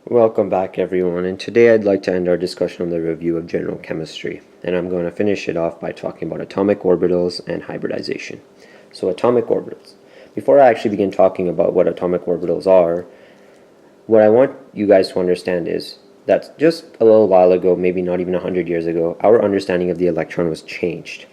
Welcome back everyone, and today I'd like to end our discussion on the review of general chemistry, and I'm going to finish it off by talking about atomic orbitals and hybridization. So atomic orbitals. Before I actually begin talking about what atomic orbitals are, what I want you guys to understand is that just a little while ago, maybe not even 100 years ago, our understanding of the electron was changed.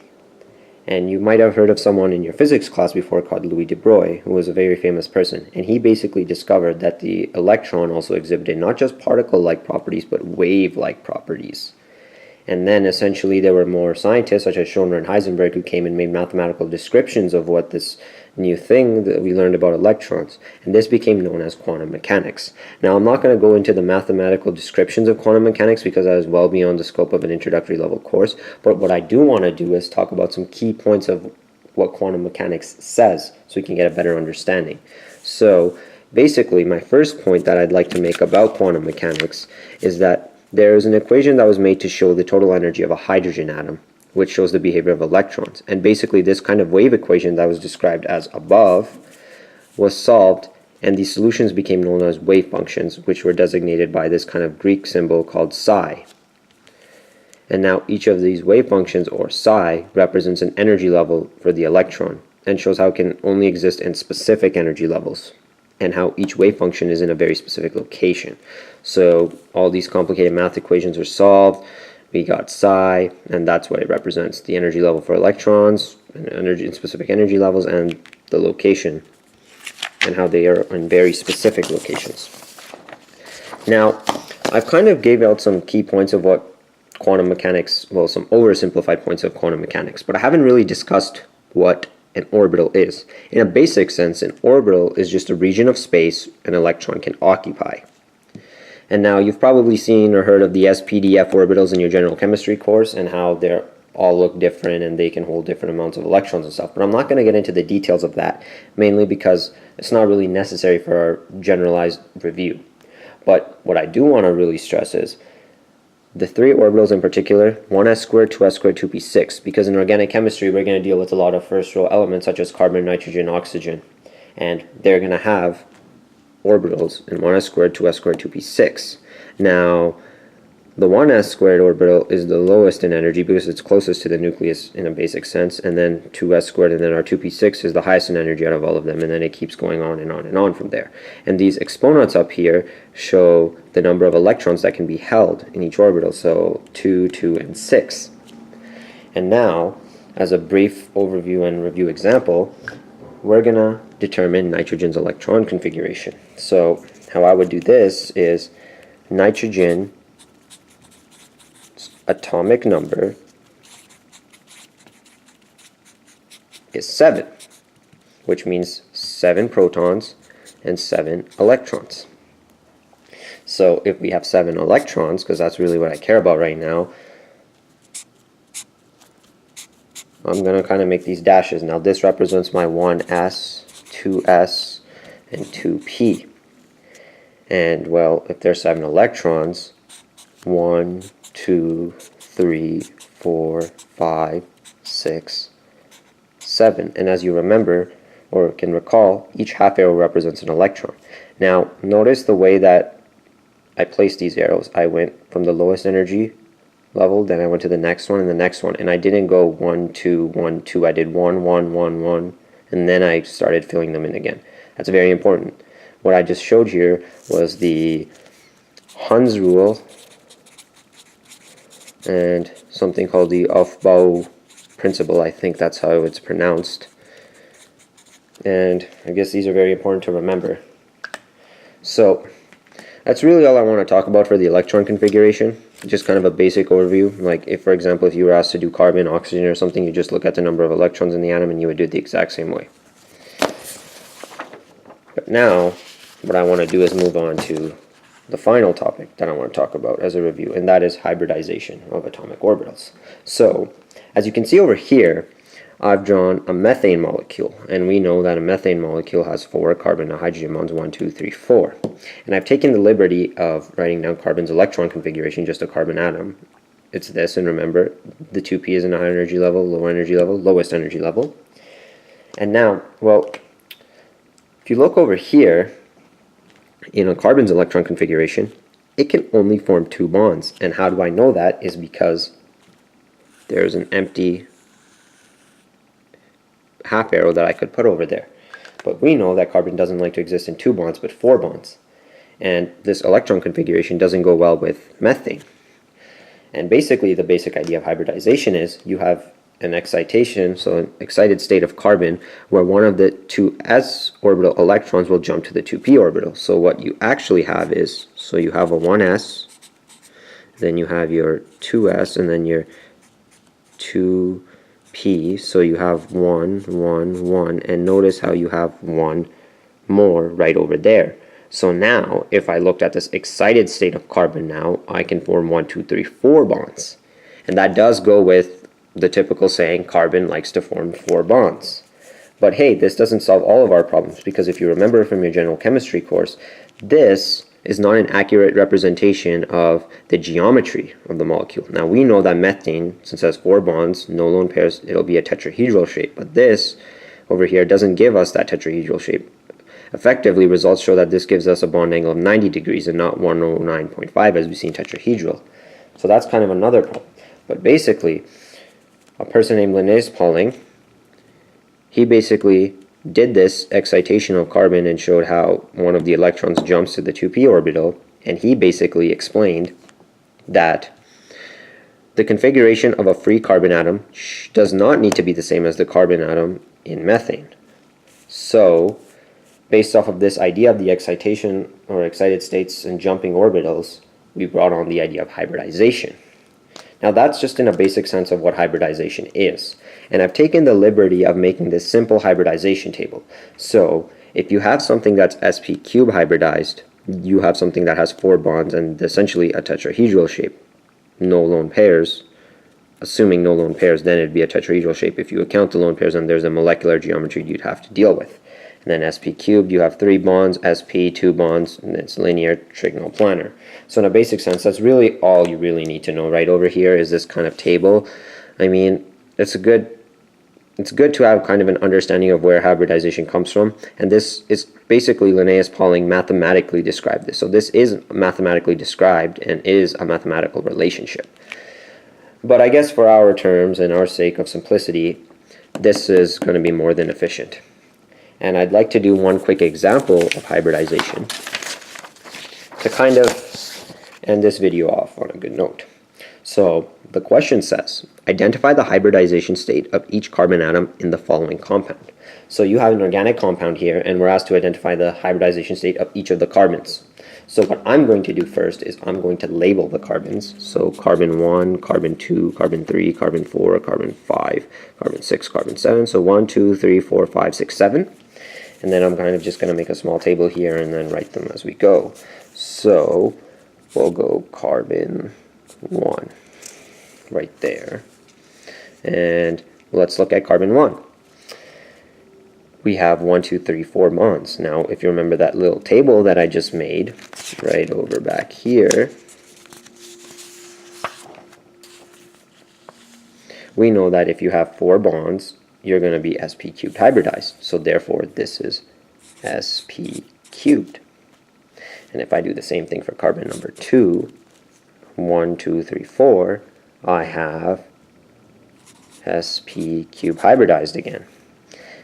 And you might have heard of someone in your physics class before called Louis de Broglie, who was a very famous person. And he basically discovered that the electron also exhibited not just particle-like properties, but wave-like properties. And then essentially there were more scientists such as Schoner and Heisenberg who came and made mathematical descriptions of what this new thing that we learned about electrons. And this became known as quantum mechanics. Now I'm not going to go into the mathematical descriptions of quantum mechanics because that is well beyond the scope of an introductory level course. But what I do want to do is talk about some key points of what quantum mechanics says so we can get a better understanding. So basically my first point that I'd like to make about quantum mechanics is that there is an equation that was made to show the total energy of a hydrogen atom, which shows the behavior of electrons. And basically this kind of wave equation that was described as above was solved, and these solutions became known as wave functions, which were designated by this kind of Greek symbol called psi. And now each of these wave functions, or psi, represents an energy level for the electron and shows how it can only exist in specific energy levels, and how each wave function is in a very specific location. So all these complicated math equations are solved. We got psi, and that's what it represents: the energy level for electrons, and energy in specific energy levels, and the location, and how they are in very specific locations. Now, I've kind of gave out some key points of what quantum mechanics, well, some oversimplified points of quantum mechanics, but I haven't really discussed what an orbital is. In a basic sense, an orbital is just a region of space an electron can occupy. And now you've probably seen or heard of the SPDF orbitals in your general chemistry course and how they all look different and they can hold different amounts of electrons and stuff. But I'm not going to get into the details of that, mainly because it's not really necessary for our generalized review. But what I do want to really stress is the three orbitals in particular, 1s squared, 2s squared, 2p6, because in organic chemistry we're going to deal with a lot of first row elements such as carbon, nitrogen, oxygen, and they're going to have orbitals in 1s squared, 2s squared, 2p6. Now, the 1s squared orbital is the lowest in energy because it's closest to the nucleus in a basic sense, and then 2s squared and then our 2p6 is the highest in energy out of all of them, and then it keeps going on and on and on from there. And these exponents up here show the number of electrons that can be held in each orbital, so 2, 2, and 6. And now, as a brief overview and review example, we're going to determine nitrogen's electron configuration. So how I would do this is nitrogen atomic number is 7, which means 7 protons and 7 electrons. So if we have 7 electrons, because that's really what I care about right now, I'm going to kind of make these dashes. Now this represents my 1s, 2s, and 2p. And well, if there's 7 electrons, 1, 2, 3, 4, 5, 6, 7. And as you remember, or can recall, each half arrow represents an electron. Now, notice the way that I placed these arrows. I went from the lowest energy level, then I went to the next one and the next one, and I didn't go 1, 2, 1, 2. I did 1, 1, 1, 1, and then I started filling them in again. That's very important. What I just showed here was the Hund's rule and something called the Aufbau principle. I think that's how it's pronounced. And I guess these are very important to remember. So that's really all I want to talk about for the electron configuration. Just kind of a basic overview. Like if, for example, if you were asked to do carbon, oxygen, or something, you just look at the number of electrons in the atom and you would do it the exact same way. But now, what I want to do is move on to the final topic that I want to talk about as a review, and that is hybridization of atomic orbitals. So, as you can see over here, I've drawn a methane molecule, and we know that a methane molecule has 4 carbon and hydrogen bonds, 1, 2, 3, 4. And I've taken the liberty of writing down carbon's electron configuration, just a carbon atom. It's this, and remember, the 2p is in a high energy level, low energy level, lowest energy level. And now, well, if you look over here, in a carbon's electron configuration, it can only form 2 bonds. And how do I know that? Is because there's an empty half arrow that I could put over there. But we know that carbon doesn't like to exist in 2 bonds, but 4 bonds. And this electron configuration doesn't go well with methane. And basically, the basic idea of hybridization is you have an excitation, so an excited state of carbon, where one of the 2s orbital electrons will jump to the 2p orbital. So what you actually have is, so you have a 1s, then you have your 2s, and then your 2p, so you have 1, 1, 1, and notice how you have 1 more right over there. So now, if I looked at this excited state of carbon now, I can form 1, 2, 3, 4 bonds. And that does go with the typical saying, carbon likes to form 4 bonds. But hey, this doesn't solve all of our problems, because if you remember from your general chemistry course, this is not an accurate representation of the geometry of the molecule. Now we know that methane, since it has 4 bonds, no lone pairs, it'll be a tetrahedral shape. But this over here doesn't give us that tetrahedral shape. Effectively, results show that this gives us a bond angle of 90 degrees and not 109.5 as we see in tetrahedral. So that's kind of another problem. But basically, a person named Linnaeus Pauling, he basically did this excitation of carbon and showed how one of the electrons jumps to the 2p orbital, and he basically explained that the configuration of a free carbon atom does not need to be the same as the carbon atom in methane. So, based off of this idea of the excitation or excited states and jumping orbitals, we brought on the idea of hybridization. Now that's just in a basic sense of what hybridization is. And I've taken the liberty of making this simple hybridization table. So if you have something that's sp cube hybridized, you have something that has 4 bonds and essentially a tetrahedral shape. No lone pairs. Assuming no lone pairs, then it'd be a tetrahedral shape. If you account the lone pairs, then there's a molecular geometry you'd have to deal with. And then sp cubed, you have 3 bonds, sp 2 bonds, and it's linear trigonal planar. So in a basic sense, that's really all you really need to know. Right over here is this kind of table. I mean, it's good to have kind of an understanding of where hybridization comes from. And this is basically Linnaeus Pauling mathematically described this. So this is mathematically described and is a mathematical relationship. But I guess for our terms and our sake of simplicity, this is going to be more than efficient. And I'd like to do one quick example of hybridization to kind of end this video off on a good note. So the question says, identify the hybridization state of each carbon atom in the following compound. So you have an organic compound here, and we're asked to identify the hybridization state of each of the carbons. So what I'm going to do first is I'm going to label the carbons. So carbon 1, carbon 2, carbon 3, carbon 4, carbon 5, carbon 6, carbon 7. So 1, 2, 3, 4, 5, 6, 7. And then I'm kind of just going to make a small table here and then write them as we go. So we'll go carbon 1 right there. And let's look at carbon 1. We have 1, 2, 3, 4 bonds. Now, if you remember that little table that I just made right over back here, we know that if you have 4 bonds, you're going to be sp cubed hybridized. So therefore, this is sp cubed. And if I do the same thing for carbon number 2, 1, 2, 3, 4, I have sp cubed hybridized again.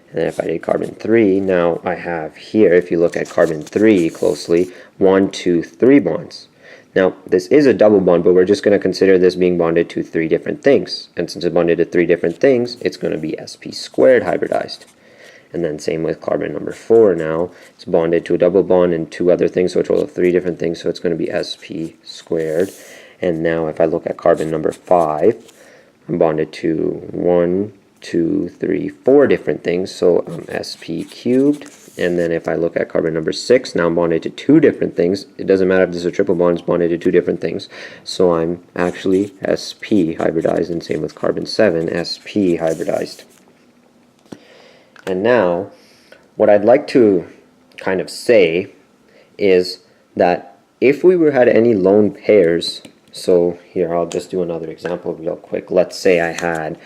And then if I did carbon 3, now I have here, if you look at carbon 3 closely, 1, 2, 3 bonds. Now, this is a double bond, but we're just going to consider this being bonded to 3 different things. And since it's bonded to 3 different things, it's going to be sp squared hybridized. And then same with carbon number 4 now. It's bonded to a double bond and 2 other things, so a total of 3 different things, so it's going to be sp squared. And now if I look at carbon number 5, I'm bonded to 1, 2, 3, 4 different things, so I'm sp cubed. And then if I look at carbon number 6, now I'm bonded to 2 different things. It doesn't matter if this is a triple bond, it's bonded to 2 different things. So I'm actually sp hybridized, and same with carbon 7, sp hybridized. And now, what I'd like to kind of say is that if we had any lone pairs, so here I'll just do another example real quick. Let's say I had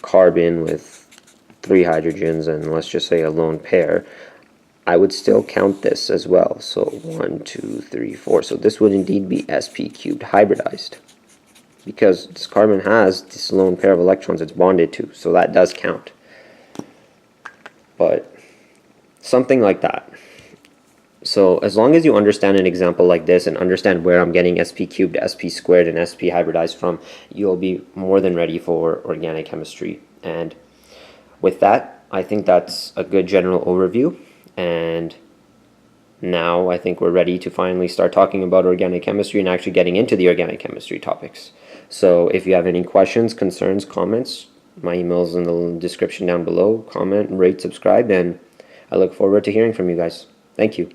carbon with 3 hydrogens and let's just say a lone pair. I would still count this as well. So 1, 2, 3, 4. So this would indeed be sp cubed hybridized, because this carbon has this lone pair of electrons it's bonded to, so that does count. But something like that. So as long as you understand an example like this and understand where I'm getting sp cubed, sp squared, and sp hybridized from, you'll be more than ready for organic chemistry. And with that, I think that's a good general overview. And now I think we're ready to finally start talking about organic chemistry and actually getting into the organic chemistry topics. So if you have any questions, concerns, comments, my email is in the description down below. Comment, rate, subscribe, and I look forward to hearing from you guys. Thank you.